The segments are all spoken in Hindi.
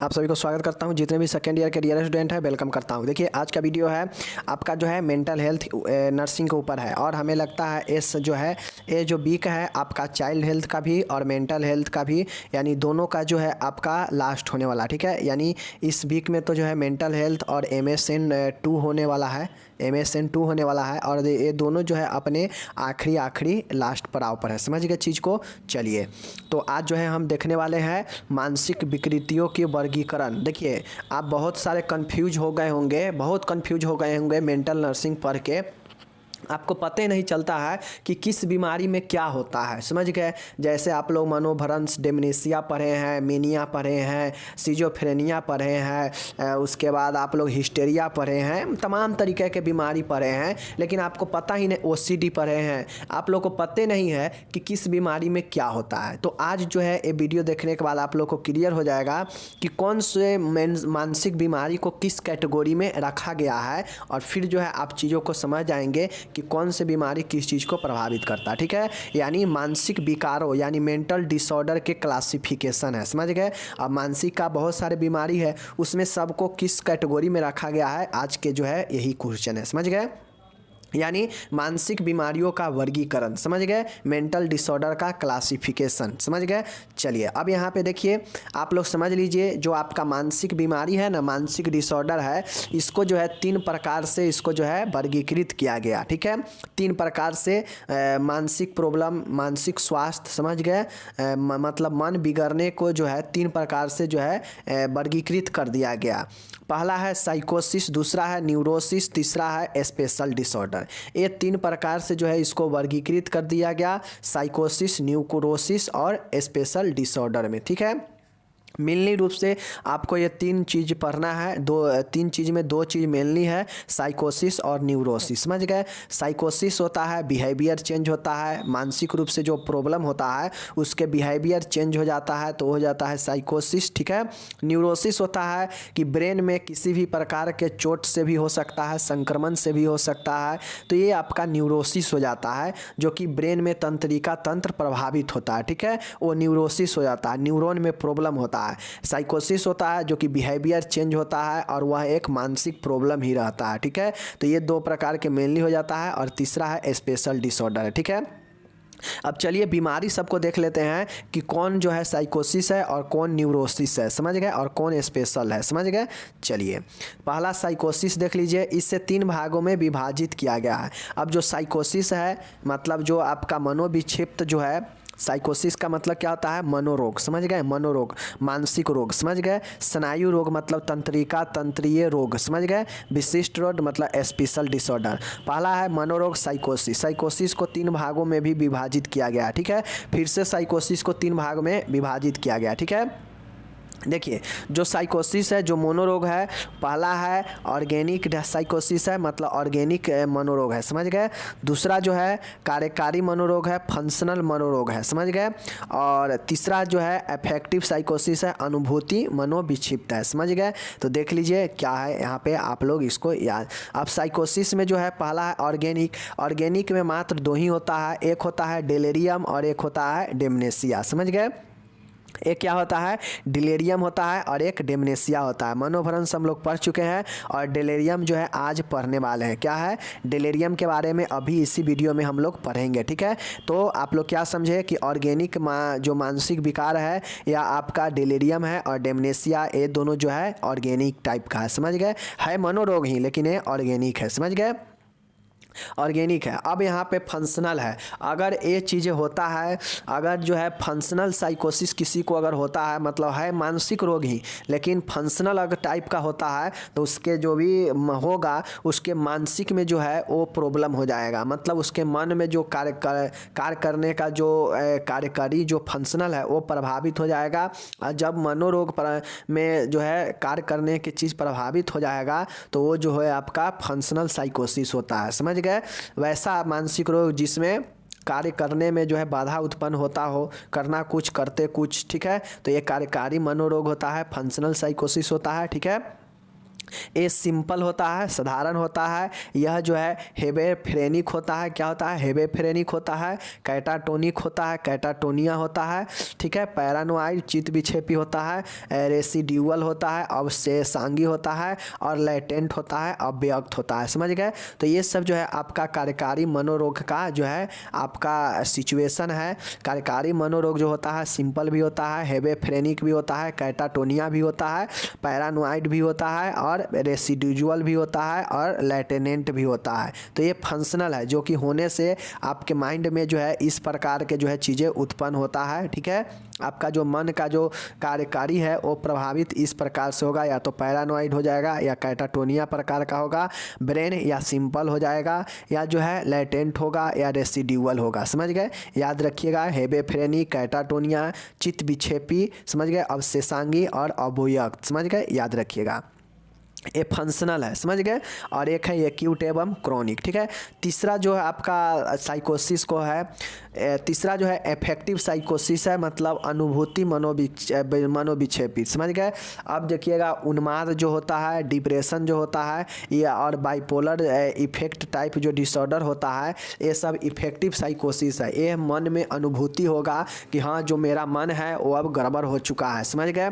आप सभी को स्वागत करता हूं। जितने भी सेकेंड ईयर के डियर स्टूडेंट हैं वेलकम करता हूं। देखिए आज का वीडियो है आपका जो है मेंटल हेल्थ नर्सिंग के ऊपर है और हमें लगता है इस जो है ये जो वीक है आपका चाइल्ड हेल्थ का भी और मेंटल हेल्थ का भी, यानी दोनों का जो है आपका लास्ट होने वाला, ठीक है। यानी इस वीक में तो जो है मेंटल हेल्थ और MSN 2 होने वाला है, MSN 2 होने वाला है और ये दोनों जो है अपने आखिरी लास्ट पड़ाव पर है। समझ गए चीज़ को। चलिए तो आज जो है हम देखने वाले हैं मानसिक विकृतियों की वर्गीकरण। देखिए आप बहुत सारे कंफ्यूज हो गए होंगे, बहुत कंफ्यूज हो गए होंगे मेंटल नर्सिंग पढ़ के। आपको पता ही नहीं चलता है कि किस बीमारी में क्या होता है। समझ गए। जैसे आप लोग मनोभ्रंश डेमनेशिया पढ़े हैं, मेनिया पढ़े हैं, सिजोफ्रेनिया पढ़े हैं, उसके बाद आप लोग हिस्टेरिया पढ़े हैं, तमाम तरीके के बीमारी पढ़े हैं, लेकिन आपको पता ही नहीं। OCD पढ़े हैं, आप लोग को पता नहीं है कि किस बीमारी में क्या होता है। तो आज जो है ये वीडियो देखने के बाद आप लोग को क्लियर हो जाएगा कि कौन से मानसिक बीमारी को किस कैटेगरी में रखा गया है और फिर जो है आप चीज़ों को समझ जाएंगे कि कौन से बीमारी किस चीज़ को प्रभावित करता है, ठीक है। यानी मानसिक विकारों यानी मेंटल डिसऑर्डर के क्लासिफिकेशन है। समझ गए। अब मानसिक का बहुत सारे बीमारी है, उसमें सबको किस कैटेगरी में रखा गया है आज के जो है यही क्वेश्चन है। समझ गए। यानी मानसिक बीमारियों का वर्गीकरण, समझ गए, मेंटल डिसऑर्डर का क्लासिफिकेशन। समझ गए। चलिए अब यहाँ पे देखिए आप लोग समझ लीजिए, जो आपका मानसिक बीमारी है ना, मानसिक डिसऑर्डर है, इसको जो है 3 प्रकार से इसको जो है वर्गीकृत किया गया, ठीक है। 3 प्रकार से मानसिक प्रॉब्लम, मानसिक स्वास्थ्य, समझ गए, मतलब मन बिगड़ने को जो है 3 प्रकार से जो है वर्गीकृत कर दिया गया। पहला है साइकोसिस, दूसरा है न्यूरोसिस, तीसरा है स्पेशल डिसऑर्डर। ये 3 प्रकार से जो है इसको वर्गीकृत कर दिया गया, साइकोसिस, न्यूरोसिस और स्पेशल डिसऑर्डर में, ठीक है। मेनली रूप से आपको ये 3 चीज़ पढ़ना है। 3 चीज़ में 2 चीज़ मेनली है, साइकोसिस और न्यूरोसिस। समझ गए। साइकोसिस होता है बिहेवियर चेंज होता है, मानसिक रूप से जो प्रॉब्लम होता है उसके बिहेवियर चेंज हो जाता है तो हो जाता है साइकोसिस, ठीक है। न्यूरोसिस होता है कि ब्रेन में किसी भी प्रकार के चोट से भी हो सकता है, संक्रमण से भी हो सकता है, तो ये आपका न्यूरोसिस हो जाता है, जो कि ब्रेन में तंत्रिका तंत्र प्रभावित होता है, ठीक है। वो न्यूरोसिस हो जाता है, न्यूरॉन में प्रॉब्लम होता है। साइकोसिस होता है जो कि बिहेवियर चेंज होता है और वह एक मानसिक प्रॉब्लम ही रहता है, ठीक है। तो ये 2 प्रकार के मेनली हो जाता है और तीसरा है स्पेशल डिसऑर्डर, ठीक है। अब चलिए बीमारी सबको देख लेते हैं कि कौन जो है साइकोसिस है और कौन न्यूरोसिस है, समझ गए, और कौन स्पेशल है, समझ गए। चलिए पहला साइकोसिस देख लीजिए, इससे 3 भागों में विभाजित किया गया है। अब जो साइकोसिस है मतलब जो आपका मनोविक्षिप्त जो है, साइकोसिस का मतलब क्या होता है, मनोरोग, समझ गए, मनोरोग, मानसिक रोग, समझ गए। स्नायु रोग मतलब तंत्रिका तंत्रीय रोग, समझ गए। विशिष्ट रोग मतलब स्पेशल डिसऑर्डर। पहला है मनोरोग साइकोसिस। साइकोसिस को 3 भागों में भी विभाजित किया गया, ठीक है। फिर से साइकोसिस को 3 भाग में विभाजित किया गया, ठीक है। देखिए जो साइकोसिस है, जो मनोरोग है, पहला है ऑर्गेनिक साइकोसिस है, मतलब ऑर्गेनिक मनोरोग है, समझ गए। दूसरा जो है कार्यकारी मनोरोग है, फंक्शनल मनोरोग है, समझ गए। और तीसरा जो है अफेक्टिव साइकोसिस है, अनुभूति मनोविक्षिप्त है, समझ गए। तो देख लीजिए क्या है यहाँ पे, आप लोग इसको याद। अब साइकोसिस में जो है पहला है ऑर्गेनिक। ऑर्गेनिक में मात्र 2 ही होता है, एक होता है डेलेरियम और एक होता है डेमनेशिया, समझ गए। एक क्या होता है, डिलेरियम होता है और एक डेमनेशिया होता है। मनोभ्रंश हम लोग पढ़ चुके हैं और डिलेरियम जो है आज पढ़ने वाले हैं। क्या है, डिलेरियम के बारे में अभी इसी वीडियो में हम लोग पढ़ेंगे, ठीक है। तो आप लोग क्या समझे कि ऑर्गेनिक जो मानसिक विकार है या आपका डिलेरियम है और डेमनेशिया, ये दोनों जो है ऑर्गेनिक टाइप का है, समझ गए। है मनोरोग ही लेकिन ये ऑर्गेनिक है, समझ गए, ऑर्गेनिक है। अब यहाँ पे फंक्शनल है। अगर ये चीज़ें होता है, अगर जो है फंक्शनल साइकोसिस किसी को अगर होता है, मतलब है मानसिक रोग ही लेकिन फंक्शनल अगर टाइप का होता है, तो उसके जो भी होगा उसके मानसिक में जो है वो प्रॉब्लम हो जाएगा, मतलब उसके मन में जो कार्य करने का जो कार्यकारी जो फंक्शनल है वो प्रभावित हो जाएगा। और जब मनोरोग में जो है कार्य करने की चीज़ प्रभावित हो जाएगा तो वो जो है आपका फंक्शनल साइकोसिस होता है, समझ गए। वैसा मानसिक रोग जिसमें कार्य करने में जो है बाधा उत्पन्न होता हो, करना कुछ करते कुछ, ठीक है। तो ये कार्यकारी मनोरोग होता है, फंक्शनल साइकोसिस होता है, ठीक है। ए सिंपल होता है, साधारण होता है। यह जो है हेबेफ्रेनिक होता है। क्या होता है? हेबेफ्रेनिक होता है। कैटाटोनिक होता है, कैटाटोनिया होता है। ठीक है। पैरानोइड चित्त विक्षेपी होता है। रेसिड्यूअल होता है, अवशेषांगी होता है, और लेटेंट होता है, अव्यक्त होता है। समझ गए? तो ये सब जो है आपका कार्यकारी मनोरोग का जो है आपका सिचुएशन है। कार्यकारी मनोरोग जो होता है सिंपल भी होता है, हेबेफ्रेनिक भी होता है, कैटाटोनिया भी होता है, पैरानोइड भी होता है, और रेसिड्यूअल भी होता है, और लेटेनेंट भी होता है। तो ये फंक्शनल है, जो कि होने से आपके माइंड में जो है इस प्रकार के जो है चीज़ें उत्पन्न होता है। ठीक है। आपका जो मन का जो कार्यकारी है वो प्रभावित इस प्रकार से होगा, या तो पैरानोइड हो जाएगा, या कैटाटोनिया प्रकार का होगा ब्रेन, या सिंपल हो जाएगा, या जो है लेटेंट होगा, या रेसिड्यूअल होगा। समझ गए? याद रखिएगा, हेबेफ्रेनिक, कैटाटोनिया, चित्त विक्षेपी, समझ गए, अवशेषांगी और अव्यक्त। समझ गए? याद रखिएगा, ये फंक्शनल है। समझ गए? और एक है एक्यूट एवं क्रोनिक। ठीक है। तीसरा जो है आपका साइकोसिस को है, तीसरा जो है एफेक्टिव साइकोसिस है, मतलब अनुभूति मनोविक्षेपित। समझ गए? अब देखिएगा, उन्माद जो होता है, डिप्रेशन जो होता है, ये और बाइपोलर इफेक्ट टाइप जो डिसऑर्डर होता है, ये सब इफेक्टिव साइकोसिस है। ये मन में अनुभूति होगा कि हाँ, जो मेरा मन है वो अब गड़बड़ हो चुका है। समझ गए?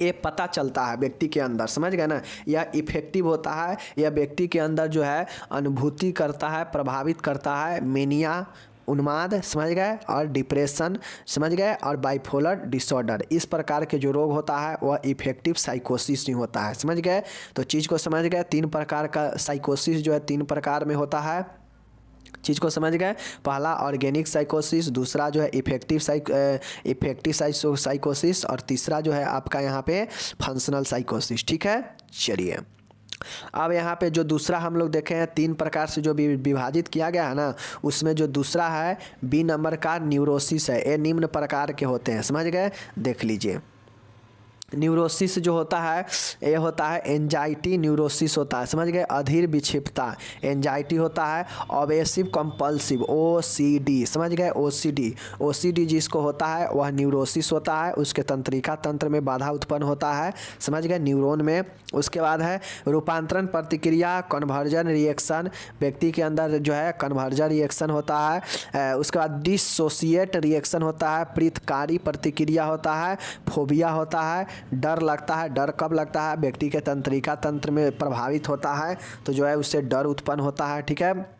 ये पता चलता है व्यक्ति के अंदर। समझ गए ना? यह इफेक्टिव होता है, यह व्यक्ति के अंदर जो है अनुभूति करता है, प्रभावित करता है। मेनिया, उन्माद, समझ गए, और डिप्रेशन, समझ गए, और बाइपोलर डिसऑर्डर, इस प्रकार के जो रोग होता है वह इफेक्टिव साइकोसिस नहीं होता है। समझ गए? तो चीज़ को समझ गए, 3 प्रकार का साइकोसिस जो है 3 प्रकार में होता है। चीज़ को समझ गए। पहला ऑर्गेनिक साइकोसिस, दूसरा जो है इफेक्टिव साइकोसिस, और तीसरा जो है आपका यहाँ पे फंक्शनल साइकोसिस। ठीक है। चलिए, अब यहाँ पे जो दूसरा हम लोग देखे हैं 3 प्रकार से जो विभाजित किया गया है ना, उसमें जो दूसरा है बी नंबर का न्यूरोसिस है। ये निम्न प्रकार के होते हैं। समझ गए? देख लीजिए, न्यूरोसिस जो होता है ये होता है एंजाइटी न्यूरोसिस होता है। समझ गए? अधीर विक्षिप्तता, एंजाइटी होता है। ऑब्सेसिव कंपल्सिव, OCD, समझ गए? OCD जिसको होता है वह न्यूरोसिस होता है। उसके तंत्रिका तंत्र में बाधा उत्पन्न होता है। समझ गए? न्यूरॉन में। उसके बाद है रूपांतरण प्रतिक्रिया, कन्वर्जन रिएक्शन, व्यक्ति के अंदर जो है कन्वर्जन रिएक्शन होता है। उसके बाद डिसोसिएट रिएक्शन होता है, प्रीतकारी प्रतिक्रिया होता है, फोबिया होता है, डर लगता है। डर कब लगता है? व्यक्ति के तंत्रिका तंत्र में प्रभावित होता है तो जो है उससे डर उत्पन्न होता है। ठीक है।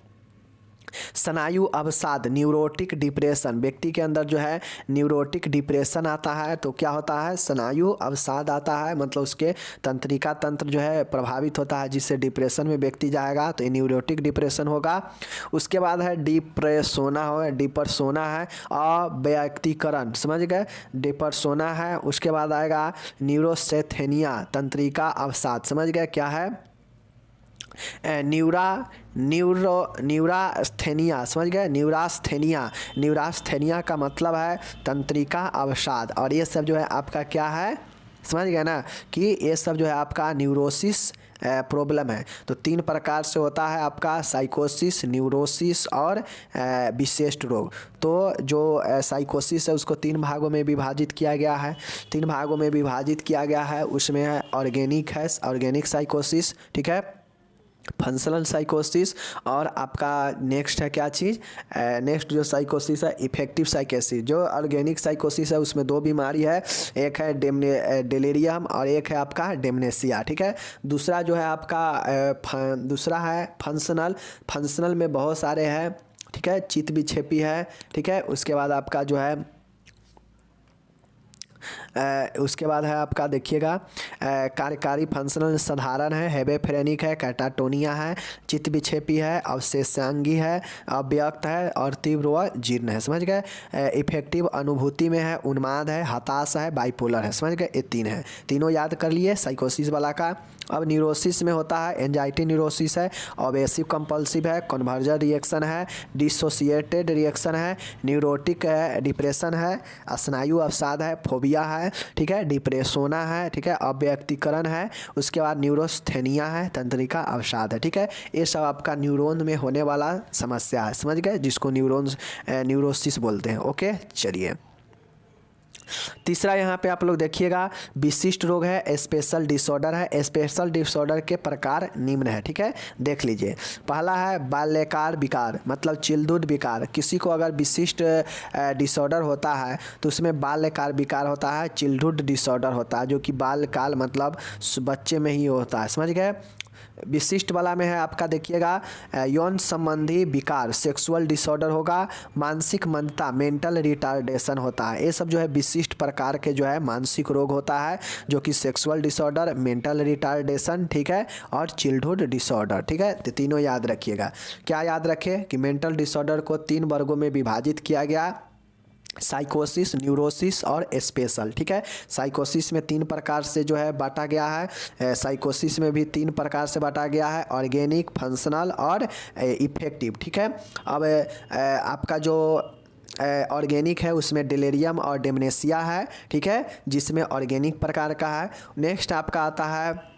स्नायु अवसाद, न्यूरोटिक डिप्रेशन, व्यक्ति के अंदर जो है न्यूरोटिक डिप्रेशन आता है तो क्या होता है? स्नायु अवसाद आता है, मतलब उसके तंत्रिका तंत्र जो है प्रभावित होता है, जिससे डिप्रेशन में व्यक्ति जाएगा तो ये न्यूरोटिक डिप्रेशन होगा। उसके बाद है डिपर्सोना है अव्यक्तीकरण। समझ गए? डिपर्सोना है। उसके बाद आएगा न्यूरोसेथेनिया, तंत्रिका अवसाद। समझ गए? क्या है? न्यूरास्थेनिया। समझ गए? न्यूरास्थेनिया का मतलब है तंत्रिका अवसाद। और ये सब जो है आपका क्या है? समझ गए ना कि ये सब जो है आपका न्यूरोसिस प्रॉब्लम है। तो 3 प्रकार से होता है आपका साइकोसिस, न्यूरोसिस और विशिष्ट रोग। तो जो साइकोसिस है उसको 3 भागों में विभाजित किया गया है। 3 भागों में विभाजित किया गया है। उसमें है ऑर्गेनिक साइकोसिस, ठीक है, फंक्शनल साइकोसिस, और आपका नेक्स्ट है क्या चीज़? नेक्स्ट जो साइकोसिस है इफेक्टिव साइकोसिस। जो ऑर्गेनिक साइकोसिस है उसमें 2 बीमारी है, एक है डेलेरियम और एक है आपका डेमनेशिया। ठीक है। दूसरा जो है आपका दूसरा है फंक्शनल में बहुत सारे हैं। ठीक है। चित्त विक्षेपी है। ठीक है। उसके बाद आपका जो है उसके बाद है आपका देखिएगा कार्यकारी फंक्शनल साधारण है, हेबेफ्रेनिक है, कैटाटोनिया है, चित्त विक्षेपी है, अवशेषांगी है, अव्यक्त है और तीव्र व जीर्ण है। समझ गए? इफेक्टिव अनुभूति में है, उन्माद है, हताश है, बाइपोलर है। समझ गए? ये 3 है। तीनों याद कर लिए साइकोसिस वाला का। अब न्यूरोसिस में होता है एंजाइटी न्यूरोसिस है, ऑब्सेसिव कंपल्सिव है, कन्वर्जन रिएक्शन है, डिसोसिएटेड रिएक्शन है, न्यूरोटिक डिप्रेशन है, स्नायु अवसाद है, फोबिया है, ठीक है, डिप्रेसोना है, ठीक है, अव्यक्तीकरण है, उसके बाद न्यूरोस्थेनिया है, तंत्रिका अवसाद है। ठीक है। ये सब आपका न्यूरॉन में होने वाला समस्या है। समझ गए? जिसको न्यूरोसिस बोलते हैं। ओके, चलिए तीसरा यहाँ पे आप लोग देखिएगा विशिष्ट रोग है, स्पेशल डिसऑर्डर है। स्पेशल डिसऑर्डर के प्रकार निम्न है, ठीक है, देख लीजिए। पहला है बाल्यकाल विकार, मतलब चिल्ड्हुड विकार। किसी को अगर विशिष्ट डिसऑर्डर होता है तो उसमें बाल्यकाल विकार होता है, चिल्ड्हुड डिसऑर्डर होता है, जो कि बाल्यकाल मतलब बच्चे में ही होता है, समझ गए। विशिष्ट वाला में है आपका देखिएगा यौन संबंधी विकार, सेक्सुअल डिसऑर्डर होगा। मानसिक मंदता, मेंटल रिटार्डेशन होता है। ये सब जो है विशिष्ट प्रकार के जो है मानसिक रोग होता है, जो कि सेक्सुअल डिसऑर्डर, मेंटल रिटार्डेशन, ठीक है, और चिल्ड्हुड डिसऑर्डर, ठीक है। तो तीनों याद रखिएगा। क्या याद रखें कि मेंटल डिसऑर्डर को 3 वर्गों में विभाजित किया गया, साइकोसिस, न्यूरोसिस और स्पेशल, ठीक है। साइकोसिस में 3 प्रकार से जो है बांटा गया है, साइकोसिस में भी 3 प्रकार से बांटा गया है, ऑर्गेनिक, फंक्शनल और इफेक्टिव, ठीक है। अब आपका जो ऑर्गेनिक है उसमें डिलीरियम और डेमनेशिया है, ठीक है, जिसमें ऑर्गेनिक प्रकार का है। नेक्स्ट आपका आता है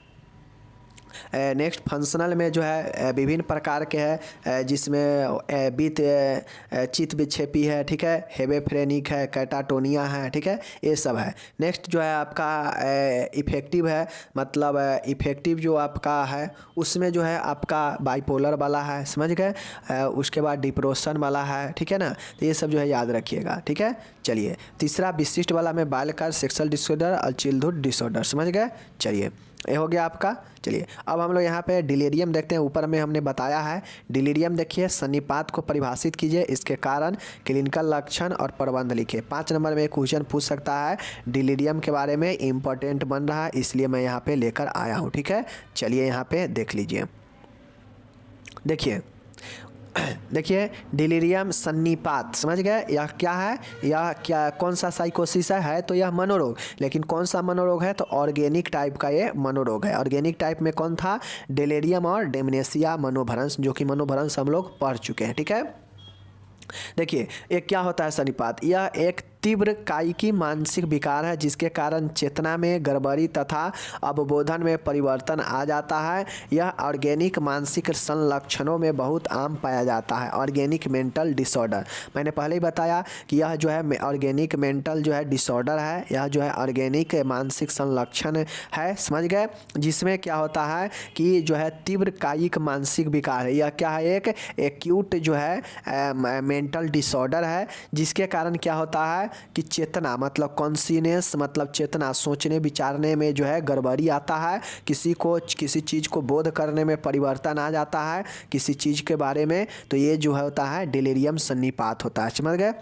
नेक्स्ट फंक्शनल में जो है विभिन्न प्रकार के हैं, जिसमें चित्त विक्षेपी है, ठीक है, हेबेफ्रेनिक है, कैटाटोनिया है, ठीक है, ये सब है। नेक्स्ट जो है आपका इफेक्टिव है, मतलब इफेक्टिव जो आपका है उसमें जो है आपका बाइपोलर वाला है, समझ गए। उसके बाद डिप्रेशन वाला है, ठीक है ना। तो ये सब जो है याद रखिएगा, ठीक है। चलिए तीसरा विशिष्ट वाला में बाल्यकाल, सेक्सुअल डिसऑर्डर और चिल्ड्हुड डिसऑर्डर, समझ गए। चलिए ये हो गया आपका। चलिए अब हम लोग यहाँ पे डिलीरियम देखते हैं। ऊपर में हमने बताया है डिलीरियम, देखिए सन्निपात को परिभाषित कीजिए, इसके कारण, क्लिनिकल लक्षण और प्रबंध लिखिए। 5 नंबर में क्वेश्चन पूछ सकता है डिलीरियम के बारे में, इम्पोर्टेंट बन रहा है, इसलिए मैं यहाँ पे लेकर आया हूँ, ठीक है। चलिए यहाँ पे देख लीजिए, देखिए डिलीरियम सन्निपात, समझ गए। यह क्या है, यह क्या कौन सा साइकोसिस है तो यह मनोरोग, लेकिन कौन सा मनोरोग है तो ऑर्गेनिक टाइप का ये मनोरोग है। ऑर्गेनिक टाइप में कौन था, डिलीरियम और डेमनेशिया मनोभ्रंश, जो कि मनोभ्रंश हम लोग पढ़ चुके हैं, ठीक है। देखिए ये क्या होता है सन्निपात, यह एक तीव्र कायिकी मानसिक विकार है जिसके कारण चेतना में गड़बड़ी तथा अवबोधन में परिवर्तन आ जाता है। यह ऑर्गेनिक मानसिक संलक्षणों में बहुत आम पाया जाता है। ऑर्गेनिक मेंटल डिसऑर्डर, मैंने पहले ही बताया कि यह जो है ऑर्गेनिक मेंटल जो है डिसऑर्डर है, यह जो है ऑर्गेनिक मानसिक संलक्षण है, समझ गए। जिसमें क्या होता है कि जो है तीव्र कायिक मानसिक विकार है। यह क्या है, एक एक्यूट जो है मेंटल डिसऑर्डर है, जिसके कारण क्या होता है कि चेतना मतलब कॉन्शियसनेस मतलब चेतना, सोचने विचारने में जो है गड़बड़ी आता है, किसी को किसी चीज़ को बोध करने में परिवर्तन आ जाता है किसी चीज़ के बारे में, तो ये जो होता है डिलीरियम सन्निपात होता है, समझ गए।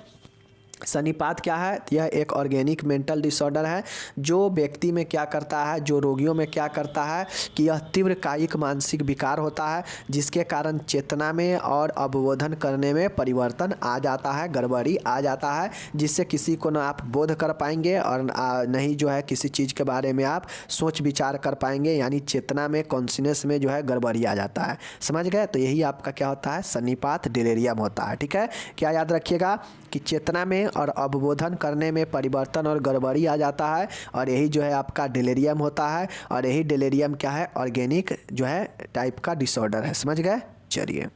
सन्निपात क्या है, यह एक ऑर्गेनिक मेंटल डिसऑर्डर है जो व्यक्ति में क्या करता है, जो रोगियों में क्या करता है कि यह तीव्र कायिक मानसिक विकार होता है, जिसके कारण चेतना में और अवबोधन करने में परिवर्तन आ जाता है, गड़बड़ी आ जाता है, जिससे किसी को ना आप बोध कर पाएंगे और नहीं जो है किसी चीज़ के बारे में आप सोच विचार कर पाएंगे, यानी चेतना में कॉन्शियसनेस में जो है गड़बड़ी आ जाता है, समझ गए। तो यही आपका क्या होता है, सन्निपात डिलीरियम होता है, ठीक है। क्या याद रखिएगा कि चेतना में और अवबोधन करने में परिवर्तन और गड़बड़ी आ जाता है, और यही जो है आपका डिलीरियम होता है, और यही डिलीरियम क्या है, ऑर्गेनिक जो है टाइप का डिसऑर्डर है, समझ गए। चलिए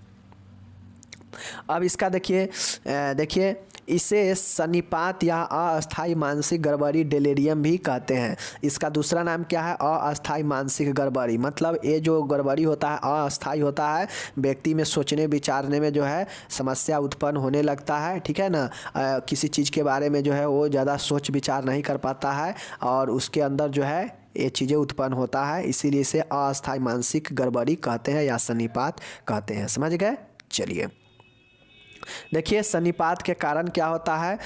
अब इसका देखिए इसे सन्निपात या अस्थायी मानसिक गड़बड़ी डिलीरियम भी कहते हैं। इसका दूसरा नाम क्या है, अस्थायी मानसिक गड़बड़ी, मतलब ये जो गड़बड़ी होता है अस्थायी होता है, व्यक्ति में सोचने विचारने में जो है समस्या उत्पन्न होने लगता है, ठीक है ना। किसी चीज़ के बारे में जो है वो ज़्यादा सोच विचार नहीं कर पाता है और उसके अंदर जो है ये चीज़ें उत्पन्न होता है, इसीलिए इसे अस्थायी मानसिक गड़बड़ी कहते हैं या सन्निपात कहते हैं, समझ गए। चलिए देखिए सन्निपात के कारण क्या होता है,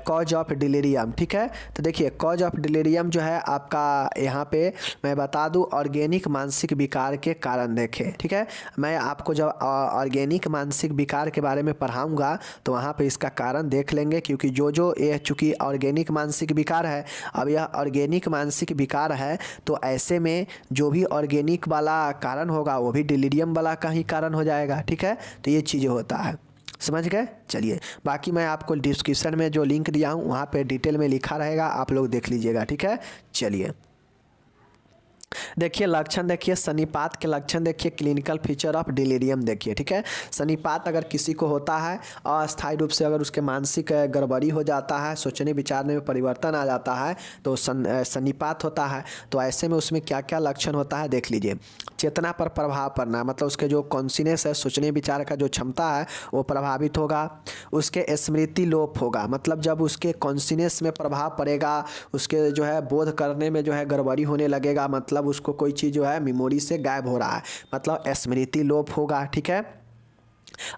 कॉज ऑफ डिलीरियम, ठीक है। तो देखिए कॉज ऑफ डिलीरियम जो है आपका यहाँ पे मैं बता दूँ ऑर्गेनिक मानसिक विकार के कारण देखें, ठीक है। मैं आपको जब ऑर्गेनिक मानसिक विकार के बारे में पढ़ाऊँगा तो वहाँ पे इसका कारण देख लेंगे, क्योंकि जो ये चूँकि ऑर्गेनिक मानसिक विकार है, अब यह ऑर्गेनिक मानसिक विकार है तो ऐसे में जो भी ऑर्गेनिक वाला कारण होगा वो भी डिलीरियम वाला का ही कारण हो जाएगा, ठीक है। तो ये चीज़ें होता है, समझ गए। चलिए बाकी मैं आपको डिस्क्रिप्शन में जो लिंक दिया हूँ वहाँ पे डिटेल में लिखा रहेगा, आप लोग देख लीजिएगा, ठीक है। चलिए देखिए लक्षण देखिए, सन्निपात के लक्षण देखिए, क्लिनिकल फीचर ऑफ डिलीरियम देखिए, ठीक है। सन्निपात अगर किसी को होता है, अस्थायी रूप से अगर उसके मानसिक गड़बड़ी हो जाता है, सोचने विचारने में परिवर्तन आ जाता है, तो सन्निपात होता है। तो ऐसे में उसमें क्या क्या लक्षण होता है देख लीजिए। चेतना पर प्रभाव पड़ना, मतलब उसके जो कॉन्शियसनेस है, सोचने विचार का जो क्षमता है वो प्रभावित होगा। उसके स्मृति लोप होगा, मतलब जब उसके कॉन्शियसनेस में प्रभाव पड़ेगा, उसके जो है बोध करने में जो है गड़बड़ी होने लगेगा, मतलब उसको कोई चीज़ जो है मेमोरी से गायब हो रहा है, मतलब स्मृति लोप होगा, ठीक है।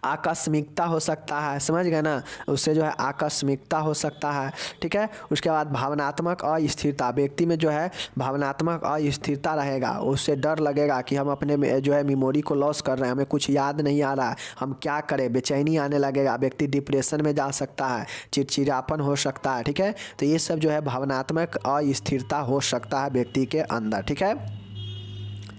आकस्मिकता हो सकता है, समझ गए ना, उससे जो है आकस्मिकता हो सकता है, ठीक है। उसके बाद भावनात्मक अस्थिरता, व्यक्ति में जो है भावनात्मक अस्थिरता रहेगा, उससे डर लगेगा कि हम अपने जो है मेमोरी को लॉस कर रहे हैं, हमें कुछ याद नहीं आ रहा है, हम क्या करें, बेचैनी आने लगेगा, व्यक्ति डिप्रेशन में जा सकता है, चिड़चिड़ापन हो सकता है, ठीक है। तो ये सब जो है भावनात्मक अस्थिरता हो सकता है व्यक्ति के अंदर, ठीक है।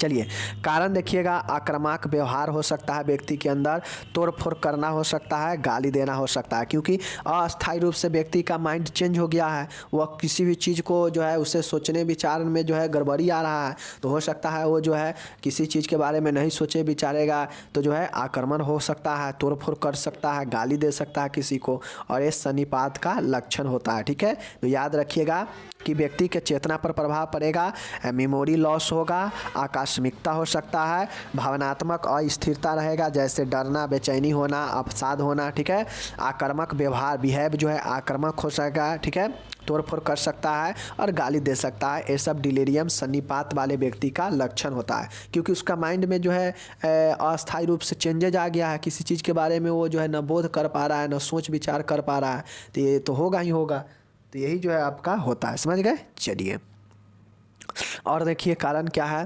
चलिए कारण देखिएगा, आक्रामक व्यवहार हो सकता है व्यक्ति के अंदर, तोड़ फोड़ करना हो सकता है, गाली देना हो सकता है, क्योंकि अस्थायी रूप से व्यक्ति का माइंड चेंज हो गया है, वह किसी भी चीज़ को जो है उसे सोचने विचार में जो है गड़बड़ी आ रहा है, तो हो सकता है वो जो है किसी चीज़ के बारे में नहीं सोचे विचारेगा, तो जो है आक्रमण हो सकता है, तोड़ फोड़ कर सकता है, गाली दे सकता है किसी को, और ये सन्निपात का लक्षण होता है, ठीक है। तो याद रखिएगा कि व्यक्ति के चेतना पर प्रभाव पड़ेगा, मेमोरी लॉस होगा, आकस्मिकता हो सकता है, भावनात्मक अस्थिरता रहेगा, जैसे डरना, बेचैनी होना, अवसाद होना, ठीक है। आक्रामक व्यवहार, बिहेव जो है आक्रामक हो सकता, ठीक है, तोड़ फोड़ कर सकता है और गाली दे सकता है। ये सब डिलीरियम सन्निपात वाले व्यक्ति का लक्षण होता है, क्योंकि उसका माइंड में जो है अस्थायी रूप से चेंजेज आ गया है, किसी चीज़ के बारे में वो जो है न बोध कर पा रहा है, न सोच विचार कर पा रहा है, तो ये तो होगा ही होगा। तो यही जो है आपका होता है, समझ गए। चलिए और देखिए कारण क्या है,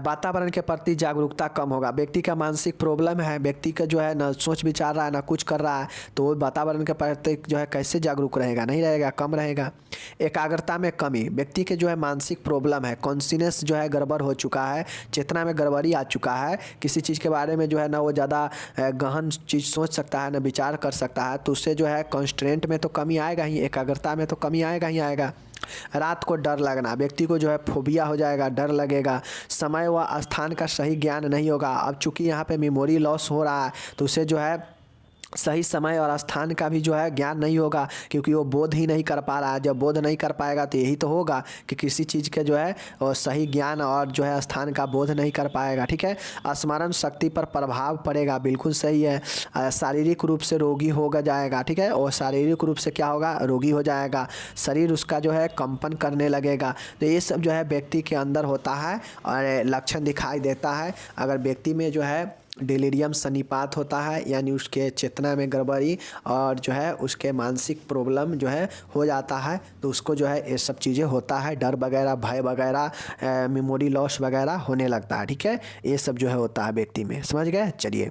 वातावरण के प्रति जागरूकता कम होगा, व्यक्ति का मानसिक प्रॉब्लम है, व्यक्ति का जो है ना सोच विचार रहा है ना कुछ कर रहा है, तो वो वातावरण के प्रति जो है कैसे जागरूक रहेगा, नहीं रहेगा, कम रहेगा। एकाग्रता में कमी, व्यक्ति के जो है मानसिक प्रॉब्लम है, कॉन्शियसनेस जो है गड़बड़ हो चुका है, चेतना में गड़बड़ी आ चुका है, किसी चीज़ के बारे में जो है ना वो ज़्यादा गहन चीज़ सोच सकता है, ना विचार कर सकता है, तो उससे जो है कॉन्स्ट्रेंट में तो कमी आएगा ही, एकाग्रता में तो कमी आएगा ही आएगा। रात को डर लगना, व्यक्ति को जो है फोबिया हो जाएगा, डर लगेगा, समय व स्थान का सही ज्ञान नहीं होगा। अब चूंकि यहाँ पे मेमोरी लॉस हो रहा है, तो उसे जो है सही समय और स्थान का भी जो है ज्ञान नहीं होगा, क्योंकि वो बोध ही नहीं कर पा रहा है। जब बोध नहीं कर पाएगा तो यही तो होगा कि किसी चीज़ के जो है और सही ज्ञान और जो है स्थान का बोध नहीं कर पाएगा, ठीक है। स्मरण शक्ति पर प्रभाव पड़ेगा, बिल्कुल सही है। शारीरिक रूप से रोगी होगा जाएगा, ठीक है, और शारीरिक रूप से क्या होगा, रोगी हो जाएगा, शरीर उसका जो है कंपन करने लगेगा। तो ये सब जो है व्यक्ति के अंदर होता है और लक्षण दिखाई देता है। अगर व्यक्ति में जो है डिलीरियम सन्निपात होता है, यानी उसके चेतना में गड़बड़ी और जो है उसके मानसिक प्रॉब्लम जो है हो जाता है, तो उसको जो है ये सब चीज़ें होता है, डर वगैरह, भय वगैरह, मेमोरी लॉस वगैरह होने लगता है, ठीक है। ये सब जो है होता है व्यक्ति में, समझ गए। चलिए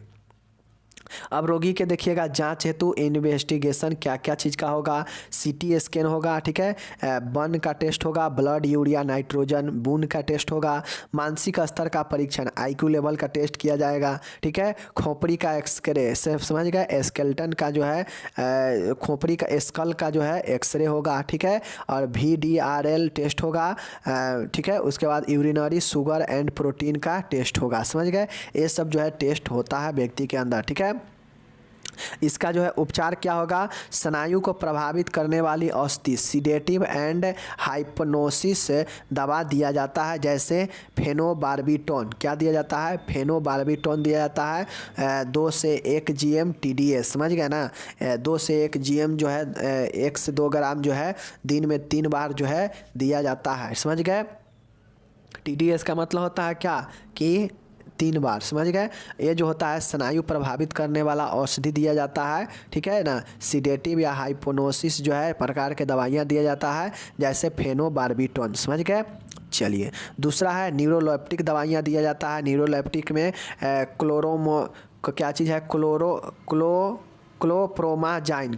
अब रोगी के देखिएगा जांच हेतु इन्वेस्टिगेशन क्या क्या चीज़ का होगा, सीटी स्कैन होगा, ठीक है, बर्न का टेस्ट होगा, ब्लड यूरिया नाइट्रोजन बूंद का टेस्ट होगा, मानसिक स्तर का परीक्षण आईक्यू लेवल का टेस्ट किया जाएगा, ठीक है, खोपड़ी का एक्सरे, समझ गए, स्केलेटन का जो है खोपड़ी का स्कल का जो है एक्सरे होगा, ठीक है, और VDRL टेस्ट होगा, ठीक है। उसके बाद यूरिनरी शुगर एंड प्रोटीन का टेस्ट होगा, समझ गए। ये सब जो है टेस्ट होता है व्यक्ति के अंदर, ठीक है। इसका जो है उपचार क्या होगा, स्नायु को प्रभावित करने वाली औषधि, सीडेटिव एंड हाइप्नोसिस दवा दिया जाता है, जैसे फेनोबार्बिटोन, क्या दिया जाता है, फेनोबार्बिटोन दिया जाता है 2 से 1 GM TDS, समझ गए ना, 2 से 1 GM जो है 1 से 2 ग्राम जो है दिन में 3 बार जो है दिया जाता है, समझ गए। TDS का मतलब होता है क्या कि 3 बार, समझ गए। ये जो होता है स्नायु प्रभावित करने वाला औषधि दिया जाता है, ठीक है ना। सीडेटिव या हाइप्नोसिस जो है प्रकार के दवाइयाँ दिया जाता है, जैसे फेनोबार्बिटोन, समझ गए। चलिए दूसरा है न्यूरोलेप्टिक दवाइयाँ दिया जाता है। न्यूरोलेप्टिक में क्या चीज़ है, क्लोप्रोमाजाइन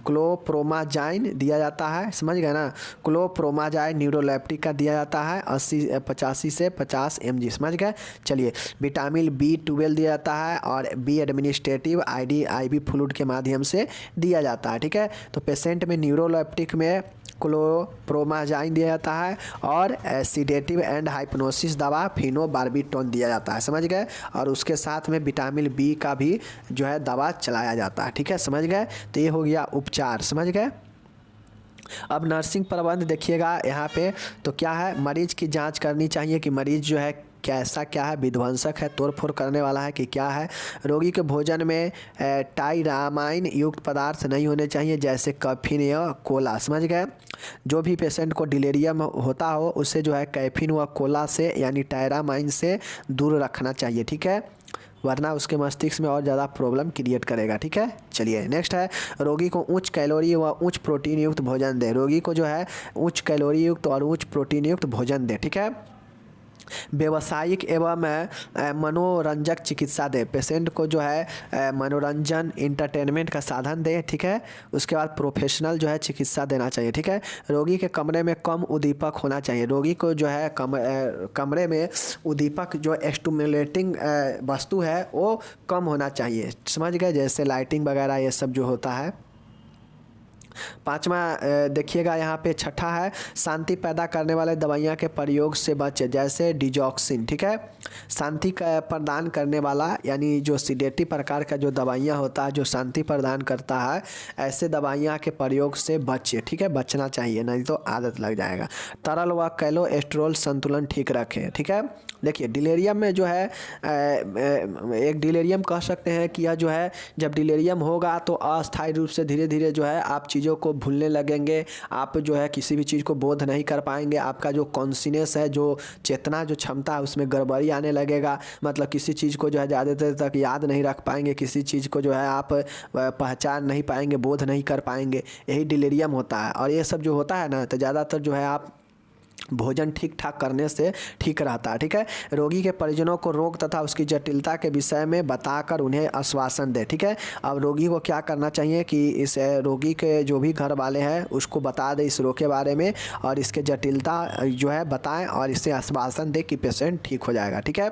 दिया जाता है, समझ गए ना। क्लोप्रोमाजाइन न्यूरोलेप्टिक का दिया जाता है 85 से 50 mg, समझ गए। चलिए विटामिन B12 दिया जाता है और बी एडमिनिस्ट्रेटिव IV फ्लूइड के माध्यम से दिया जाता है, ठीक है। तो पेशेंट में न्यूरोलेप्टिक में क्लोप्रोमाजाइन दिया जाता है और सीडेटिव एंड हाइप्नोसिस दवा फिनोबार्बिटोन दिया जाता है, समझ गए। और उसके साथ में विटामिन बी का भी जो है दवा चलाया जाता है, ठीक है, समझ गए। तो ये हो गया उपचार, समझ गए। अब नर्सिंग प्रबंध देखिएगा यहाँ पे, तो क्या है, मरीज की जांच करनी चाहिए कि मरीज जो है कैसा क्या है, विध्वंसक है, तोड़फोड़ करने वाला है कि क्या है। रोगी के भोजन में टाइरामाइन युक्त पदार्थ नहीं होने चाहिए, जैसे कैफीन या कोला, समझ गए। जो भी पेशेंट को डिलेरियम होता हो उसे जो है कैफीन व कोला से यानी टाइरामाइन से दूर रखना चाहिए, ठीक है, वरना उसके मस्तिष्क में और ज़्यादा प्रॉब्लम क्रिएट करेगा, ठीक है। चलिए नेक्स्ट है, रोगी को उच्च कैलोरी व उच्च प्रोटीन युक्त भोजन दें। रोगी को जो है उच्च कैलोरी युक्त और उच्च प्रोटीन युक्त भोजन दें, ठीक है। व्यावसायिक एवं मनोरंजक चिकित्सा दे, पेशेंट को जो है मनोरंजन इंटरटेनमेंट का साधन दे, ठीक है। उसके बाद प्रोफेशनल जो है चिकित्सा देना चाहिए, ठीक है। रोगी के कमरे में कम उद्दीपक होना चाहिए, रोगी को जो है कमरे में उद्दीपक जो स्टिमुलेटिंग वस्तु है वो कम होना चाहिए, समझ गए, जैसे लाइटिंग वगैरह ये सब जो होता है। पांचवा देखिएगा यहाँ पे, छठा है, शांति पैदा करने वाले दवाइयाँ के प्रयोग से बचे, जैसे डिजॉक्सिन, ठीक है। शांति प्रदान करने वाला यानी जो सीडेटिव प्रकार का जो दवाइयाँ होता है जो शांति प्रदान करता है, ऐसे दवाइयाँ के प्रयोग से बचे, ठीक है, बचना चाहिए, नहीं तो आदत लग जाएगा। तरल व कोलेस्ट्रॉल संतुलन ठीक रखें, ठीक है। देखिए डिलेरियम में जो है एक डिलेरियम कह सकते हैं कि यह जो है जब डिलेरियम होगा तो अस्थायी रूप से धीरे धीरे जो है आप चीज़ों को भूलने लगेंगे, आप जो है किसी भी चीज़ को बोध नहीं कर पाएंगे, आपका जो कॉन्शियसनेस है, जो चेतना जो क्षमता है उसमें गड़बड़ी आने लगेगा, मतलब किसी चीज़ को जो है ज़्यादा देर तक याद नहीं रख पाएंगे, किसी चीज़ को जो है आप पहचान नहीं पाएंगे, बोध नहीं कर पाएंगे, यही डिलेरियम होता है। और ये सब जो होता है ना, तो ज़्यादातर जो है आप भोजन ठीक ठाक करने से ठीक रहता है, ठीक है। रोगी के परिजनों को रोग तथा उसकी जटिलता के विषय में बताकर उन्हें आश्वासन दे, ठीक है। अब रोगी को क्या करना चाहिए कि इस रोगी के जो भी घर वाले हैं उसको बता दे इस रोग के बारे में और इसके जटिलता जो है बताएं और इससे आश्वासन दे कि पेशेंट ठीक हो जाएगा, ठीक है।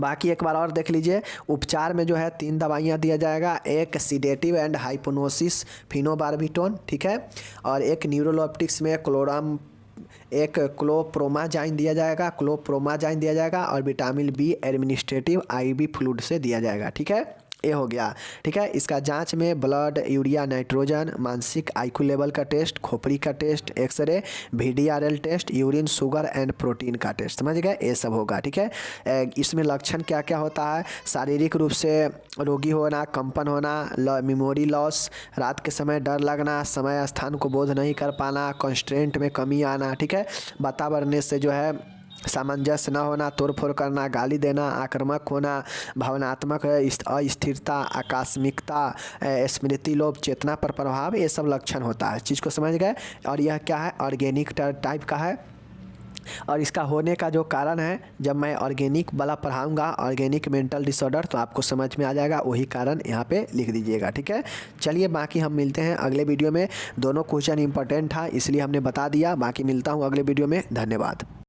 बाकी एक बार और देख लीजिए, उपचार में जो है 3 दवाइयाँ दिया जाएगा, एक सीडेटिव एंड हाइप्नोसिस फिनोबार्बिटोन, ठीक है, और एक न्यूरोलेप्टिक्स में क्लोप्रोमाजाइन दिया जाएगा और vitamin B administrative IV fluid से दिया जाएगा, ठीक है। ये हो गया, ठीक है। इसका जांच में ब्लड, यूरिया, नाइट्रोजन, मानसिक IQ लेवल का टेस्ट, खोपड़ी का test, X ray, VDRL test, urine sugar and protein का टेस्ट, समझ गए, ये सब होगा, ठीक है। इसमें लक्षण क्या क्या होता है, शारीरिक रूप से रोगी होना, कंपन होना, मेमोरी लॉस, रात के समय डर लगना, समय स्थान को बोध नहीं कर पाना, कंस्ट्रेंट में कमी आना, ठीक है। वातावरण से जो है सामंजस्य न होना, तोड़फोड़ करना, गाली देना, आक्रामक होना, भावनात्मक अस्थिरता, आकस्मिकता, स्मृति लोप, चेतना पर प्रभाव, ये सब लक्षण होता है, चीज़ को समझ गए। और यह क्या है, ऑर्गेनिक टाइप का है। और इसका होने का जो कारण है, जब मैं ऑर्गेनिक वाला पढ़ाऊंगा ऑर्गेनिक मेंटल डिसऑर्डर, तो आपको समझ में आ जाएगा, वही कारण यहाँ पे लिख दीजिएगा, ठीक है। चलिए बाकी हम मिलते हैं अगले वीडियो में, दोनों क्वेश्चन इंपॉर्टेंट था इसलिए हमने बता दिया, बाकी मिलता हूँ अगले वीडियो में, धन्यवाद।